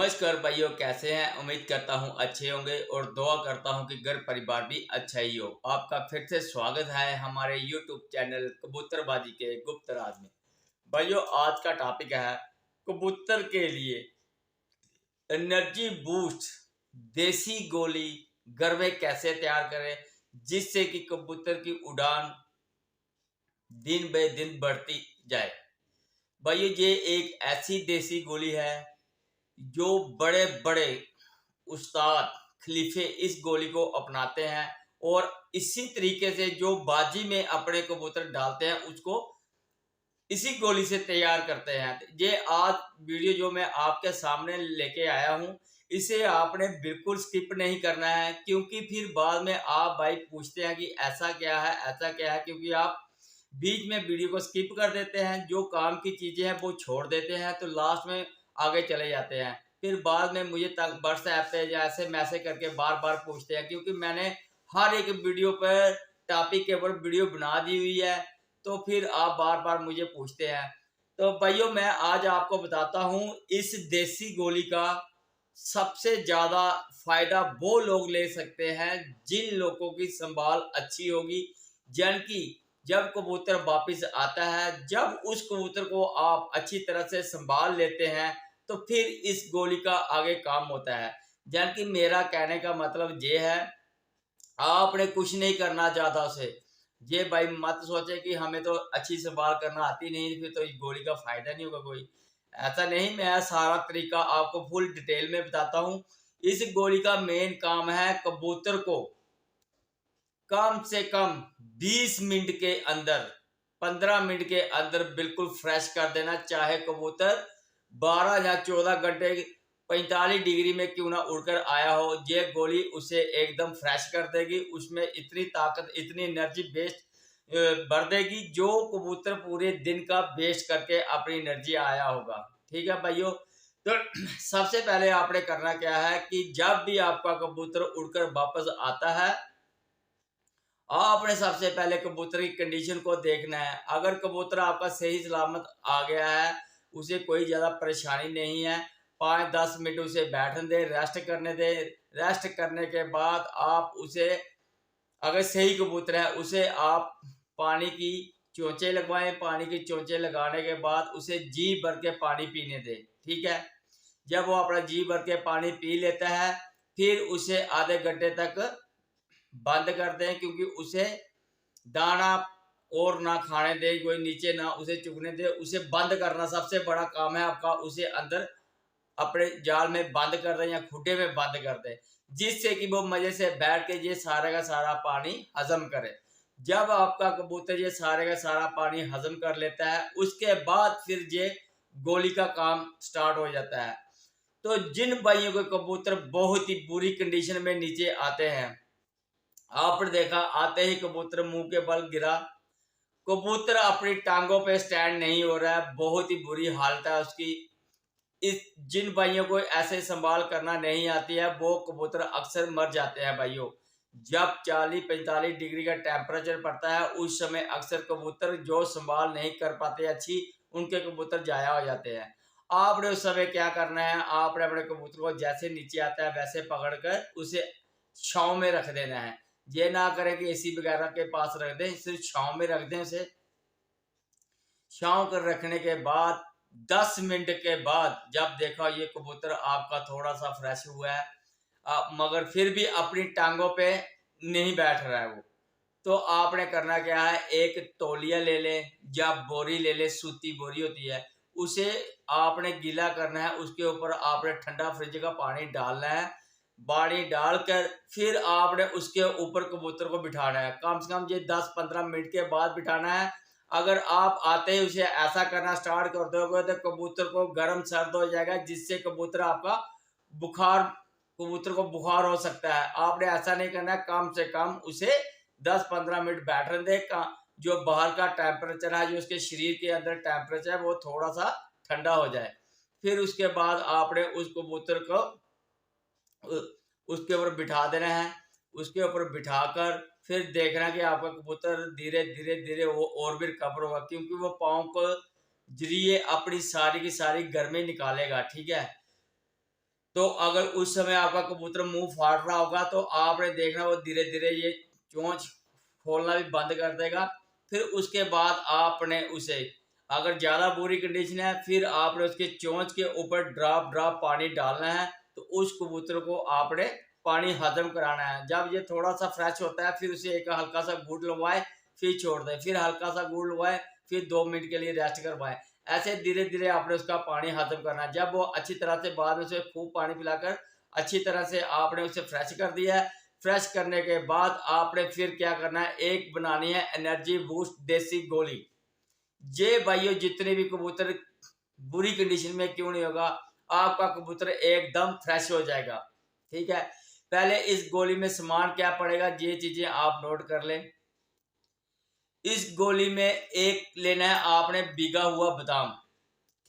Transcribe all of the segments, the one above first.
नमस्कार भाइयों, कैसे हैं। उम्मीद करता हूं अच्छे होंगे और दुआ करता हूं कि घर परिवार भी अच्छा ही हो। आपका फिर से स्वागत है हमारे YouTube चैनल कबूतरबाजी के गुप्त राज में। भाइयों, आज का टॉपिक है कबूतर के लिए एनर्जी बूस्ट देसी गोली घर में कैसे तैयार करें, जिससे कि कबूतर की उड़ान दिन ब दिन बढ़ती जाए। भाइयों, ये एक ऐसी देसी गोली है जो बड़े बड़े उस्ताद खलीफे इस गोली को अपनाते हैं और इसी तरीके से जो बाजी में अपने कबूतर डालते हैं उसको इसी गोली से तैयार करते हैं। ये आज वीडियो जो मैं आपके सामने लेके आया हूं, इसे आपने बिल्कुल स्किप नहीं करना है, क्योंकि फिर बाद में आप भाई पूछते हैं कि ऐसा क्या है ऐसा क्या है, क्योंकि आप बीच में वीडियो को स्किप कर देते हैं, जो काम की चीजें हैं वो छोड़ देते हैं, तो लास्ट में आगे चले जाते हैं। फिर बाद में मुझे तक व्हाट्सएप पे या ऐसे मैसेज करके बार बार पूछते हैं, क्योंकि मैंने हर एक वीडियो पर टॉपिक के ऊपर वीडियो बना दी हुई है, तो फिर आप बार बार मुझे पूछते हैं। तो भाइयों, मैं आज आपको बताता हूं इस देसी गोली का सबसे ज्यादा फायदा वो लोग ले सकते हैं जिन लोगों की संभाल अच्छी होगी, यानी कि जब कबूतर वापस आता है, जब उस कबूतर को आप अच्छी तरह से संभाल लेते हैं, तो फिर इस गोली का आगे काम होता है। यानी कि मेरा कहने का मतलब ये है, आपने कुछ नहीं करना ज्यादा से। ये भाई मत सोचे कि हमें तो अच्छी संभाल करना आती नहीं, फिर तो इस गोली का फायदा नहीं होगा कोई। ऐसा नहीं, मैं सारा तरीका आपको फुल डिटेल में बताता हूँ। इस गोली का मेन काम है कबूतर को कम से कम 20 मिनट के अंदर, 15 मिनट के अंदर बिल्कुल फ्रेश कर देना। चाहे कबूतर 12 या 14 घंटे 45 डिग्री में क्यों ना उड़कर आया हो, ये गोली उसे एकदम फ्रेश कर देगी। उसमें इतनी ताकत, इतनी एनर्जी बेस्ट भर देगी, जो कबूतर पूरे दिन का वेस्ट करके अपनी एनर्जी आया होगा। ठीक है भाइयों, तो सबसे पहले आपने करना क्या है कि जब भी आपका कबूतर उड़कर वापस आता है, आपने सबसे पहले कबूतर की कंडीशन को देखना है। अगर कबूतर आपका सही सलामत आ गया है, उसे कोई ज़्यादा परेशानी नहीं है, 5-10 मिनट उसे बैठने दे, रेस्ट करने दे। रेस्ट करने के बाद आप उसे, अगर सही कबूतर है, उसे आप पानी की चोंचे लगवाएं। पानी की चोंचे लगाने के बाद उसे जी भर के पानी पीने दें। ठीक है, जब वो अपना जी भर के पानी पी लेता है, फिर उसे आधे घंटे तक बंद कर दें, क्योंकि उसे दाना और ना खाने दे, कोई नीचे ना उसे चुगने दे। उसे बंद करना सबसे बड़ा काम है आपका। उसे अंदर अपने जाल में बंद कर दें या खुड्डे में बंद कर दें, जिससे कि वो मजे से बैठ के ये सारा का सारा पानी हजम करे। जब आपका कबूतर ये सारे का सारा पानी हजम कर लेता है, उसके बाद फिर ये गोली का काम स्टार्ट हो जाता है। तो जिन भाइयों के कबूतर बहुत ही बुरी कंडीशन में नीचे आते हैं, आपने देखा आते ही कबूतर मुंह के बल गिरा, कबूतर अपनी टांगों पे स्टैंड नहीं हो रहा है, बहुत ही बुरी हालत है उसकी। इस जिन भाइयों को ऐसे संभाल करना नहीं आती है, वो कबूतर अक्सर मर जाते हैं भाइयों। जब 40-45 डिग्री का टेम्परेचर पड़ता है, उस समय अक्सर कबूतर जो संभाल नहीं कर पाते अच्छी, उनके कबूतर जाया हो जाते हैं। आपने उस समय क्या करना है, आपने अपने कबूतर को जैसे नीचे आता है वैसे पकड़कर उसे छांव में रख देना है। ये ना करें कि एसी वगैरह के पास रख दें, सिर्फ छांव में रख दें उसे। छांव कर रखने के बाद 10 मिनट के बाद जब देखा ये कबूतर आपका थोड़ा सा फ्रेश हुआ है, मगर फिर भी अपनी टांगों पे नहीं बैठ रहा है वो, तो आपने करना क्या है, एक तौलिया ले लें या बोरी ले लें, सूती बोरी होती है, उसे आपने गीला करना है। उसके ऊपर आपने ठंडा फ्रिज का पानी डालना है। पानी डालकर फिर आपने उसके ऊपर कबूतर को बिठाना है। कम से कम ये 10-15 मिनट के बाद बिठाना है। अगर आप आते ही उसे ऐसा करना स्टार्ट कर दोगे, तो कबूतर को गर्म सर्द हो जाएगा, जिससे कबूतर आपका बुखार, कबूतर को बुखार हो सकता है। आपने ऐसा नहीं करना है, कम से कम उसे 10-15 मिनट बैठने दे। जो बाहर का टेम्परेचर है, जो उसके शरीर के अंदर टेम्परेचर है, वो थोड़ा सा ठंडा हो जाए। फिर उसके बाद आपने उस कबूतर को उसके ऊपर बिठा देना है। उसके ऊपर बिठाकर फिर देखना कि आपका कबूतर धीरे धीरे धीरे वो और भी रिकवर होगा, क्योंकि वो पाँव को जरिए अपनी सारी की सारी गर्मी निकालेगा। ठीक है, तो अगर उस समय आपका कबूतर मुंह फाड़ रहा होगा तो आपने देखना वो धीरे धीरे ये चोंच खोलना भी बंद कर देगा। फिर उसके बाद आपने उसे, अगर ज़्यादा बुरी कंडीशन है, फिर आपने उसके चोंच के ऊपर ड्रॉप ड्रॉप पानी डालना है। तो उस कबूतर को आपने पानी हजम कराना है। जब ये थोड़ा सा फ्रेश होता है फिर उसे एक हल्का सा गुड़ लगवाए, फिर छोड़ दें, फिर हल्का सा गुड़ लगवाए, फिर 2 मिनट के लिए रेस्ट करवाएं। ऐसे धीरे धीरे आपने उसका पानी हजम करना है। जब वो अच्छी तरह से, बाद में उसे खूब पानी पिलाकर अच्छी तरह से आपने उसे फ्रेश कर दिया है। फ्रेश करने के बाद आपने फिर क्या करना है, एक बनानी है एनर्जी बूस्ट देसी गोली। ये भाइयों जितने भी कबूतर बुरी कंडीशन में क्यों नहीं होगा, आपका कबूतर एकदम फ्रेश हो जाएगा। ठीक है, पहले इस गोली में सामान क्या पड़ेगा ये चीजें आप नोट कर लें। इस गोली में एक लेना है आपने भीगा हुआ बादाम।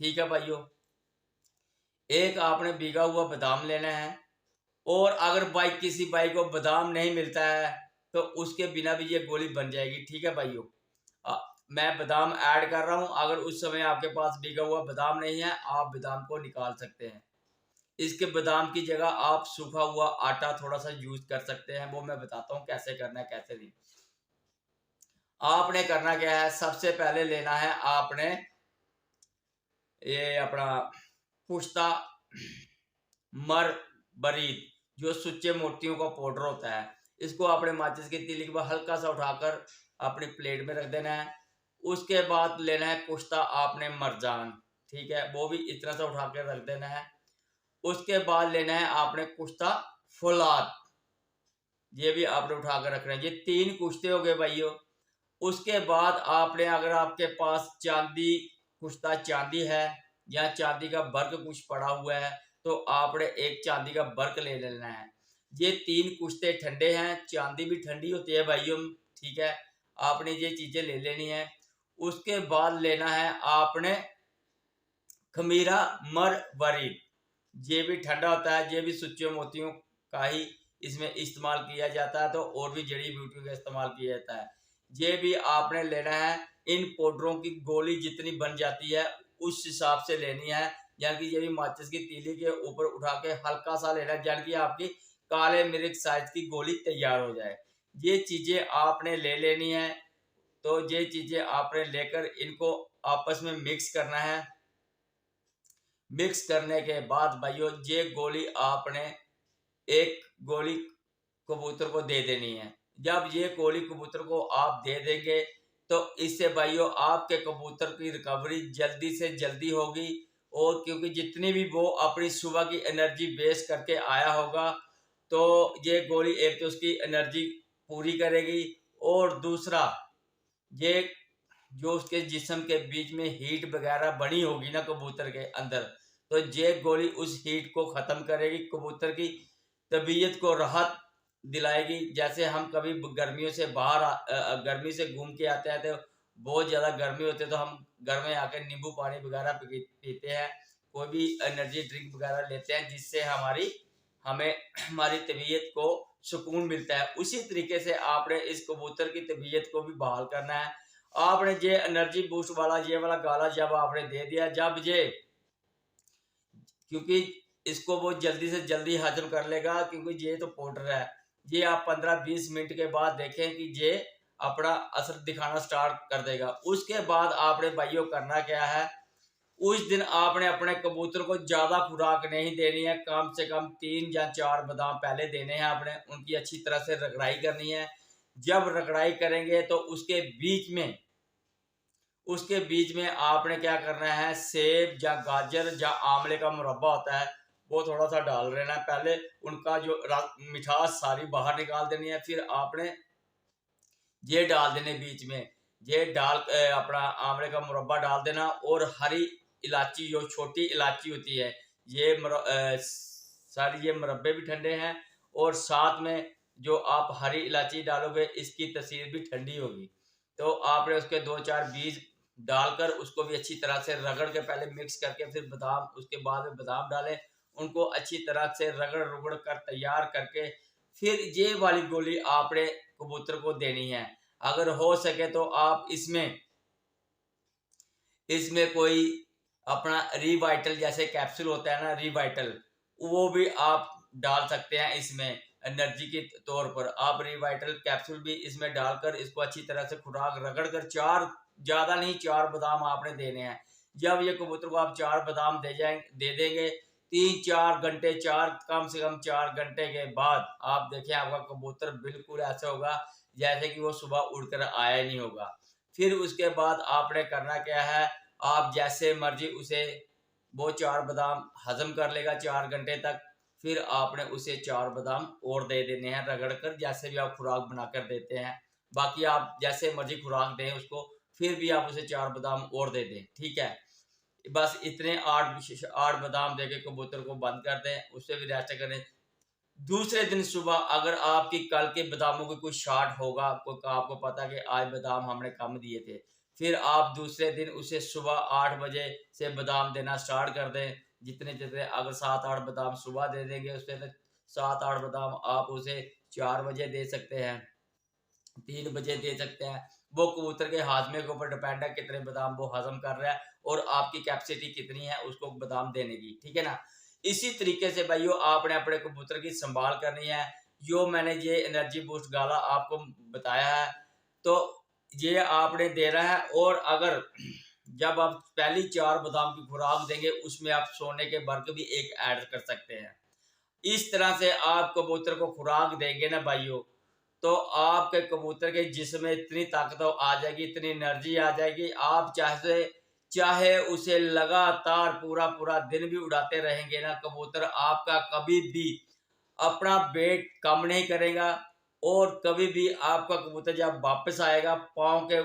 ठीक है भाइयों, एक आपने भीगा हुआ बादाम लेना है। और अगर भाई किसी भाई को बादाम नहीं मिलता है तो उसके बिना भी ये गोली बन जाएगी। ठीक है भाइयों, मैं बादाम ऐड कर रहा हूं। अगर उस समय आपके पास भीगा हुआ बादाम नहीं है, आप बादाम को निकाल सकते हैं। इसके बादाम की जगह आप सूखा हुआ आटा थोड़ा सा यूज कर सकते हैं, वो मैं बताता हूँ कैसे करना है कैसे नहीं। आपने करना क्या है, सबसे पहले लेना है आपने ये अपना पुश्ता मर बरीद, जो सुच्चे मोतियों का पाउडर होता है। इसको आपने माचिस की तीली के बाद हल्का सा उठाकर अपनी प्लेट में रख देना है। उसके बाद लेना है कुश्ता आपने मरजान। ठीक है, वो भी इतना सा उठा के रख देना है। उसके बाद लेना है आपने कुश्ता फौलाद, ये भी आपने उठा कर रखना है। ये 3 कुश्ते हो गए भाइयों। उसके बाद आपने, अगर आपके पास चांदी कुश्ता चांदी है या चांदी का बर्क कुछ पड़ा हुआ है तो आपने एक चांदी का बर्क ले लेना है। ये 3 कुश्ते ठंडे हैं, चांदी भी ठंडी होती है भाइयों। ठीक है, आपने ये चीजें ले लेनी है। उसके बाद लेना है आपने खमीरा मर वरीद, ये भी ठंडा होता है। ये भी सुच्चे मोतियों का ही इसमें इस्तेमाल किया जाता है, तो और भी जड़ी बूटियों का इस्तेमाल किया जाता है। ये भी आपने लेना है। इन पाउडरों की गोली जितनी बन जाती है उस हिसाब से लेनी है। यानी कि ये भी माचिस की तीली के ऊपर उठा के हल्का सा लेना है, यानी कि आपकी काले मिर्च साइज की गोली तैयार हो जाए। ये चीजें आपने ले लेनी है। तो ये चीजें आपने लेकर इनको आपस में मिक्स करना है। मिक्स करने के बाद भाइयों ये गोली आपने एक गोली कबूतर को दे देनी है। जब ये गोली कबूतर को आप दे देंगे तो इससे भाइयों आपके कबूतर की रिकवरी जल्दी से जल्दी होगी। और क्योंकि जितनी भी वो अपनी सुबह की एनर्जी बेस करके आया होगा, तो ये गोली एक तो उसकी एनर्जी पूरी करेगी, और दूसरा ये जो उसके जिस्म के बीच में हीट वगैरह बनी होगी ना कबूतर के अंदर, तो ये गोली उस हीट को ख़त्म करेगी, कबूतर की तबीयत को राहत दिलाएगी। जैसे हम कभी गर्मियों से बाहर गर्मी से घूम के आते हैं तो बहुत ज़्यादा गर्मी होती है, तो हम घर में आकर नींबू पानी वगैरह पीते हैं, कोई भी एनर्जी ड्रिंक वगैरह लेते हैं, जिससे हमें हमारी तबीयत को सुकून मिलता है। उसी तरीके से आपने इस कबूतर की तबीयत को भी बहाल करना है। आपने ये एनर्जी बूस्ट वाला ये वाला गाला जब आपने दे दिया, जब ये, क्योंकि इसको वो जल्दी से जल्दी हजम कर लेगा, क्योंकि ये तो पाउडर है। ये आप 15-20 मिनट के बाद देखें कि ये अपना असर दिखाना स्टार्ट कर देगा। उसके बाद आपने भाइयों करना क्या है, उस दिन आपने अपने कबूतर को ज़्यादा खुराक नहीं देनी है। कम से कम 3 या 4 बादाम पहले देने हैं आपने, उनकी अच्छी तरह से रगड़ाई करनी है। जब रगड़ाई करेंगे तो उसके बीच में आपने क्या करना है, सेब या गाजर या आंवले का मुरब्बा होता है वो थोड़ा सा डाल लेना है। पहले उनका जो मिठास सारी बाहर निकाल देनी है, फिर आपने ये डाल देने बीच में, ये डाल अपना आंवले का मुरब्बा डाल देना। और हरी इलायची, जो छोटी इलायची होती है, ये सारी ये मुरब्बे भी ठंडे हैं, और साथ में जो आप हरी इलायची डालोगे इसकी तसीर भी ठंडी होगी। तो आपने उसके 2-4 बीज डालकर उसको भी अच्छी तरह से रगड़ के पहले मिक्स करके फिर बादाम, उसके बाद में बादाम डालें, उनको अच्छी तरह से रगड़ रुगड़ कर तैयार करके फिर ये वाली गोली आपने कबूतर को देनी है। अगर हो सके तो आप इसमें कोई अपना रिवाइटल जैसे कैप्सूल होता है ना, रिवाइटल, वो भी आप डाल सकते हैं इसमें एनर्जी के तौर पर। आप रिवाइटल कैप्सूल भी इसमें डालकर इसको अच्छी तरह से खुराक रगड़ कर, चार, ज़्यादा नहीं, 4 बादाम आपने देने हैं। जब ये कबूतर को आप 4 बादाम दे देंगे, 3-4 घंटे, 4 कम से कम 4 घंटे के बाद आप देखें आपका कबूतर बिल्कुल ऐसा होगा जैसे कि वो सुबह उड़कर आया ही नहीं होगा। फिर उसके बाद आपने करना क्या है, आप जैसे मर्जी उसे, वो 4 बादाम हजम कर लेगा 4 घंटे तक। फिर आपने उसे 4 बादाम और दे देने हैं रगड़ कर, जैसे भी आप खुराक बनाकर देते हैं। बाकी आप जैसे मर्जी खुराक दें उसको, फिर भी आप उसे 4 बादाम और दे दें, ठीक है। बस इतने 8 बादाम देके कबूतर को बंद कर दें, उससे भी रेस्ट करें। दूसरे दिन सुबह अगर आपकी कल के बादामों की कोई शॉर्ट होगा, आपको पता कि आज बादाम हमने कम दिए थे, फिर आप दूसरे दिन उसे सुबह 8 बजे से बादाम देना स्टार्ट कर दें। जितने जितने अगर 7-8 बादाम सुबह दे देंगे, उससे 7-8 बादाम आप उसे 4 बजे दे सकते हैं, 3 बजे दे सकते हैं। वो कबूतर के हाजमे के ऊपर डिपेंड है कितने बादाम वो हजम कर रहा है और आपकी कैपेसिटी कितनी है उसको बादाम देने की, ठीक है ना। इसी तरीके से भाइयों आपने अपने कबूतर की संभाल करनी है। जो मैंने ये एनर्जी बूस्ट गाला आपको बताया है, तो ये आपने देना है। और अगर जब आप पहली 4 बादाम की खुराक देंगे, उसमें आप सोने के बर्क भी एक ऐड कर सकते हैं। इस तरह से आप कबूतर को खुराक देंगे ना भाइयों, तो आपके कबूतर के जिस्म में इतनी ताकत आ जाएगी, इतनी एनर्जी आ जाएगी, आप चाहे उसे लगातार पूरा पूरा दिन भी उड़ाते रहेंगे ना, कबूतर आपका कभी भी अपना वेट कम नहीं करेगा। और कभी भी आपका कबूतर जब वापस आएगा पाँव के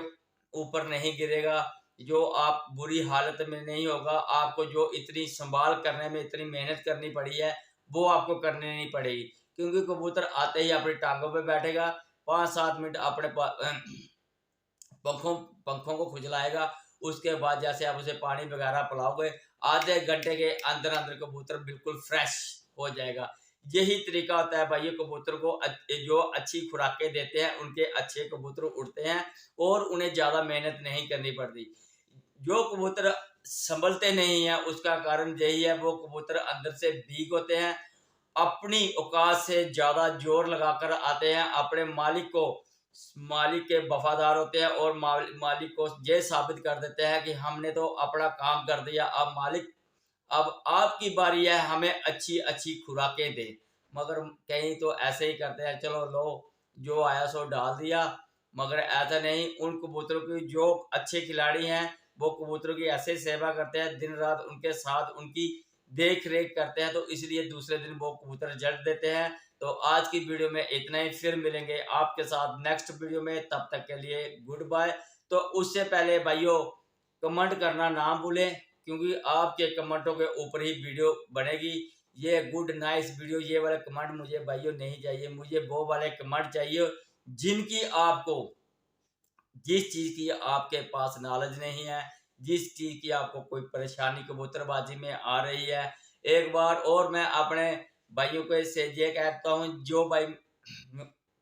ऊपर नहीं गिरेगा, जो आप बुरी हालत में नहीं होगा। आपको जो इतनी संभाल करने में इतनी मेहनत करनी पड़ी है, वो आपको करनी नहीं पड़ेगी, क्योंकि कबूतर आते ही अपनी टांगों पे बैठेगा, 5-7 मिनट अपने पंखों पंखों को खुजलाएगा। उसके बाद जैसे आप उसे पानी वगैरह पिलाओगे, आधे घंटे के अंदर अंदर कबूतर बिल्कुल फ्रेश हो जाएगा। यही तरीका होता है भाई, कबूतर को जो अच्छी खुराकें देते हैं उनके अच्छे कबूतर उड़ते हैं और उन्हें ज़्यादा मेहनत नहीं करनी पड़ती। जो कबूतर संभलते नहीं है उसका कारण यही है, वो कबूतर अंदर से वीक होते हैं, अपनी औकात से ज़्यादा जोर लगाकर आते हैं, अपने मालिक के वफादार होते हैं और मालिक को ये साबित कर देते हैं कि हमने तो अपना काम कर दिया, अब मालिक अब आपकी बारी है, हमें अच्छी अच्छी खुराकें दे। मगर कहीं तो ऐसे ही करते हैं, चलो लो जो आया सो डाल दिया। मगर ऐसा नहीं, उन कबूतरों की जो अच्छे खिलाड़ी हैं वो कबूतरों की ऐसे सेवा करते हैं, दिन रात उनके साथ उनकी देख रेख करते हैं, तो इसलिए दूसरे दिन वो कबूतर जड़ देते हैं। तो आज की वीडियो में इतना ही, फिर मिलेंगे आपके साथ नेक्स्ट वीडियो में, तब तक के लिए गुड बाय। तो उससे पहले भाइयों कमेंट करना ना भूलें, क्योंकि आपके कमेंटों के ऊपर ही वीडियो बनेगी। ये गुड नाइस वीडियो, ये वाले कमेंट मुझे भाइयों नहीं चाहिए, मुझे वो वाले कमेंट चाहिए जिनकी आपको, जिस चीज़ की आपके पास नॉलेज नहीं है, जिस चीज़ की आपको कोई परेशानी कबूतरबाजी में आ रही है। एक बार और मैं अपने भाइयों को इससे ये कहता हूँ, जो भाई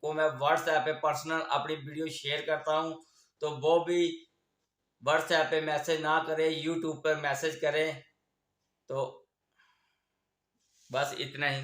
को मैं व्हाट्सएप पे पर्सनल अपनी वीडियो शेयर करता हूँ, तो वो भी व्हाट्सएप पे मैसेज ना करें, यूट्यूब पर मैसेज करें। तो बस इतना ही।